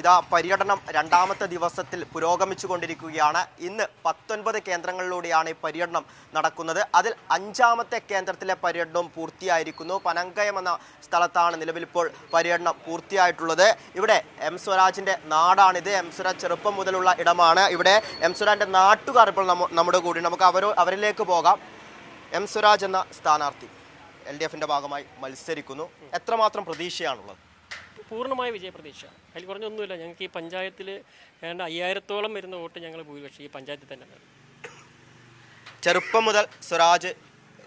ഇതാ പര്യടനം രണ്ടാമത്തെ ദിവസത്തിൽ പുരോഗമിച്ചുകൊണ്ടിരിക്കുകയാണ്. ഇന്ന് 19 കേന്ദ്രങ്ങളിലൂടെയാണ് ഈ പര്യടനം നടക്കുന്നത്. അതിൽ 5ാമത്തെ കേന്ദ്രത്തിലെ പര്യടനവും പൂർത്തിയായിരിക്കുന്നു. പനങ്കയം എന്ന സ്ഥലത്താണ് നിലവിലിപ്പോൾ പര്യടനം പൂർത്തിയായിട്ടുള്ളത്. ഇവിടെ എം സ്വരാജിൻ്റെ നാടാണിത്. എം സ്വരാജ് ചെറുപ്പം മുതലുള്ള ഇടമാണ്. ഇവിടെ എം സ്വരാജിൻ്റെ നാട്ടുകാർ ഇപ്പോൾ നമ്മുടെ കൂടി. നമുക്ക് അവരിലേക്ക് പോകാം. എം സ്വരാജ് എന്ന സ്ഥാനാർത്ഥി LDFിൻ്റെ ഭാഗമായി മത്സരിക്കുന്നു. എത്രമാത്രം പ്രതീക്ഷയാണുള്ളത്? പൂർണ്ണമായ വിജയപ്രതീക്ഷ. അതിൽ കുറഞ്ഞൊന്നുമില്ല. ഞങ്ങൾക്ക് ഈ പഞ്ചായത്തിൽ ഏതാണ്ട് 5000-ഓളം വരുന്ന വോട്ട് ഞങ്ങൾ ഭൂരിപക്ഷം ഈ പഞ്ചായത്തിൽ തന്നെ. ചെറുപ്പം മുതൽ സ്വരാജ്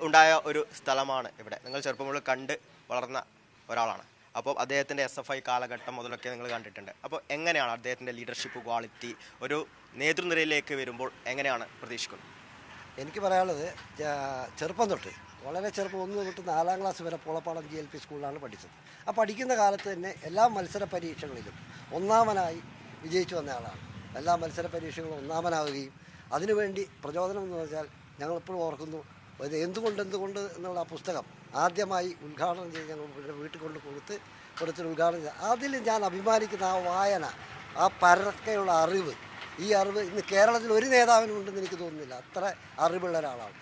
ഉണ്ടായ ഒരു സ്ഥലമാണ് ഇവിടെ. നിങ്ങൾ ചെറുപ്പം മുതൽ കണ്ട് വളർന്ന ഒരാളാണ്. അപ്പോൾ അദ്ദേഹത്തിൻ്റെ SFI കാലഘട്ടം മുതലൊക്കെ നിങ്ങൾ കണ്ടിട്ടുണ്ട്. അപ്പോൾ എങ്ങനെയാണ് അദ്ദേഹത്തിൻ്റെ ലീഡർഷിപ്പ് ക്വാളിറ്റി ഒരു നേതൃനിരയിലേക്ക് വരുമ്പോൾ എങ്ങനെയാണ് പ്രതീക്ഷിക്കുന്നത്? എനിക്ക് പറയാനുള്ളത്, ചെറുപ്പം തൊട്ട് വളരെ ചെറുപ്പം 1 തൊട്ട് 4ാം ക്ലാസ് വരെ പൂളപ്പാടം GLP സ്കൂളിലാണ് പഠിച്ചത്. ആ പഠിക്കുന്ന കാലത്ത് തന്നെ എല്ലാ മത്സര പരീക്ഷകളിലും ഒന്നാമനായി വിജയിച്ചു വന്ന ആളാണ്. എല്ലാ മത്സര പരീക്ഷകളും ഒന്നാമനാവുകയും അതിനുവേണ്ടി പ്രചോദനം എന്ന് വെച്ചാൽ ഞങ്ങളിപ്പോഴും ഓർക്കുന്നു, എന്തുകൊണ്ട് എന്നുള്ള ആ പുസ്തകം ആദ്യമായി ഉദ്ഘാടനം ചെയ്ത് ഞങ്ങൾ വീട്ടിൽ കൊടുത്ത് ഉദ്ഘാടനം ചെയ്ത് അതിൽ ഞാൻ അഭിമാനിക്കുന്ന ആ വായന, ആ പരക്കെയുള്ള അറിവ്, ഈ അറിവ് ഇന്ന് കേരളത്തിൽ ഒരു നേതാവിനും ഉണ്ടെന്ന് എനിക്ക് തോന്നുന്നില്ല. അത്ര അറിവുള്ള ഒരാളാണ്.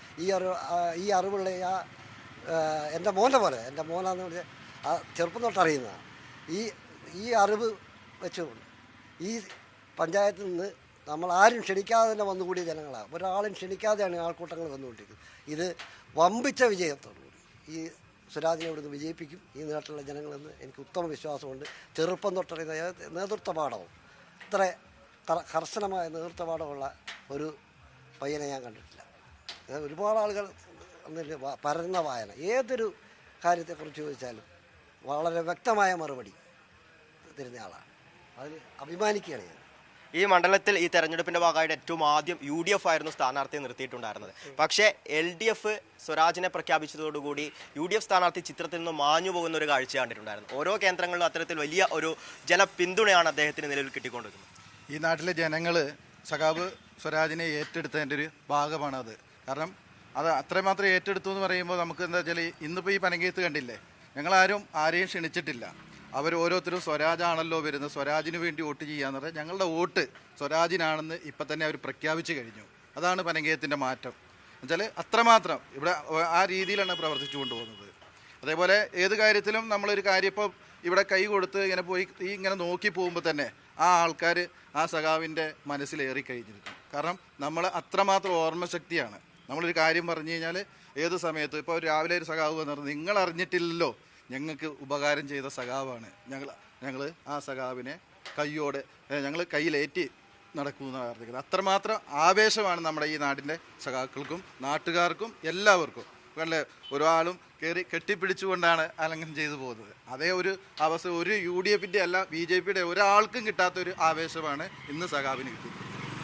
ഈ അറിവുള്ള എൻ്റെ മോൻ്റെ പോലെ, എൻ്റെ മോനാന്ന് പറഞ്ഞാൽ ആ ചെറുപ്പം തൊട്ടറിയുന്നതാണ്. ഈ അറിവ് വെച്ചുകൊണ്ട് ഈ പഞ്ചായത്തിൽ നിന്ന് നമ്മൾ ആരും ക്ഷണിക്കാതെ തന്നെ വന്നുകൂടിയ ജനങ്ങളാണ്. ഒരാളും ക്ഷണിക്കാതെയാണ് ആൾക്കൂട്ടങ്ങൾ വന്നുകൊണ്ടിരിക്കുന്നത്. ഇത് വമ്പിച്ച വിജയത്തോടുകൂടി ഈ സ്വരാജിനെ ഇവിടുന്ന് വിജയിപ്പിക്കും ഈ നാട്ടിലുള്ള ജനങ്ങളെന്ന് എനിക്ക് ഉത്തമ വിശ്വാസമുണ്ട്. ചെറുപ്പം തൊട്ടറിയുന്ന നേതൃത്വ പാഠവും ഇത്ര കർശനമായ നേതൃത്വപാഠമുള്ള ഒരു പയ്യനെ ഞാൻ കണ്ടിട്ടില്ല. ഒരുപാട് ആളുകൾ പരന്ന വായന, ഏതൊരു കാര്യത്തെക്കുറിച്ച് ചോദിച്ചാലും വളരെ വ്യക്തമായ മറുപടി തരുന്ന ആളാണ്. അതിൽ അഭിമാനിക്കുകയാണ് ഞാൻ. ഈ മണ്ഡലത്തിൽ ഈ തെരഞ്ഞെടുപ്പിൻ്റെ ഭാഗമായിട്ട് ഏറ്റവും ആദ്യം UDF ആയിരുന്നു സ്ഥാനാർത്ഥിയെ നിർത്തിയിട്ടുണ്ടായിരുന്നത്. പക്ഷേ LDF സ്വരാജിനെ പ്രഖ്യാപിച്ചതോടുകൂടി UDF സ്ഥാനാർത്ഥി ചിത്രത്തിൽ നിന്ന് മാഞ്ഞു പോകുന്ന ഒരു കാഴ്ച കണ്ടിട്ടുണ്ടായിരുന്നു. ഓരോ കേന്ദ്രങ്ങളിലും അത്തരത്തിൽ വലിയ ഒരു ജനപിന്തുണയാണ് അദ്ദേഹത്തിന് നിലവിൽ കിട്ടിക്കൊണ്ടിരിക്കുന്നത്. ഈ നാട്ടിലെ ജനങ്ങൾ സഖാവ് സ്വരാജിനെ ഏറ്റെടുത്തതിൻ്റെ ഒരു ഭാഗമാണത്. കാരണം അത് അത്രമാത്രം ഏറ്റെടുത്തു എന്ന് പറയുമ്പോൾ നമുക്ക് എന്താ വെച്ചാൽ, ഇന്നിപ്പോൾ ഈ പനങ്കയത്ത് കണ്ടില്ലേ, ഞങ്ങളാരും ആരെയും ക്ഷണിച്ചിട്ടില്ല. അവർ ഓരോരുത്തരും സ്വരാജാണല്ലോ വരുന്നത്, സ്വരാജിന് വേണ്ടി വോട്ട് ചെയ്യാന്ന് പറഞ്ഞാൽ ഞങ്ങളുടെ വോട്ട് സ്വരാജിനാണെന്ന് ഇപ്പം തന്നെ അവർ പ്രഖ്യാപിച്ചു കഴിഞ്ഞു. അതാണ് പനങ്കയത്തിൻ്റെ മാറ്റം. എന്നുവെച്ചാൽ അത്രമാത്രം ഇവിടെ ആ രീതിയിലാണ് പ്രവർത്തിച്ചു കൊണ്ടുപോകുന്നത്. അതേപോലെ ഏത് കാര്യത്തിലും നമ്മളൊരു കാര്യം ഇപ്പോൾ ഇവിടെ കൈ കൊടുത്ത് ഇങ്ങനെ പോയി ഇങ്ങനെ നോക്കി പോകുമ്പോൾ തന്നെ ആ ആൾക്കാർ ആ സഖാവിൻ്റെ മനസ്സിലേറി കഴിഞ്ഞിരിക്കും. കാരണം നമ്മൾ അത്രമാത്രം ഓർമ്മശക്തിയാണ്. നമ്മളൊരു കാര്യം പറഞ്ഞു കഴിഞ്ഞാൽ ഏത് സമയത്തും, ഇപ്പോൾ രാവിലെ ഒരു സഖാവ് വന്നിട്ട് നിങ്ങൾ അറിഞ്ഞിട്ടില്ലല്ലോ, ഞങ്ങൾക്ക് ഉപകാരം ചെയ്ത സഖാവാണ്, ഞങ്ങൾ ആ സഖാവിനെ ഞങ്ങൾ കയ്യിലേറ്റി നടക്കുമെന്ന് പറഞ്ഞിരിക്കുന്നത്. അത്രമാത്രം ആവേശമാണ് നമ്മുടെ ഈ നാടിൻ്റെ സഖാക്കൾക്കും നാട്ടുകാർക്കും എല്ലാവർക്കും. അല്ലേ, ഒരാളും കയറി കെട്ടിപ്പിടിച്ചുകൊണ്ടാണ് ആലിംഗനം ചെയ്തു പോകുന്നത്. അതേ ഒരു അവസ്ഥ ഒരു UDFിൻ്റെ അല്ല BJPയുടെ ഒരാൾക്കും കിട്ടാത്തൊരു ആവേശമാണ് ഇന്ന് സഖാവിന് കിട്ടിയത്.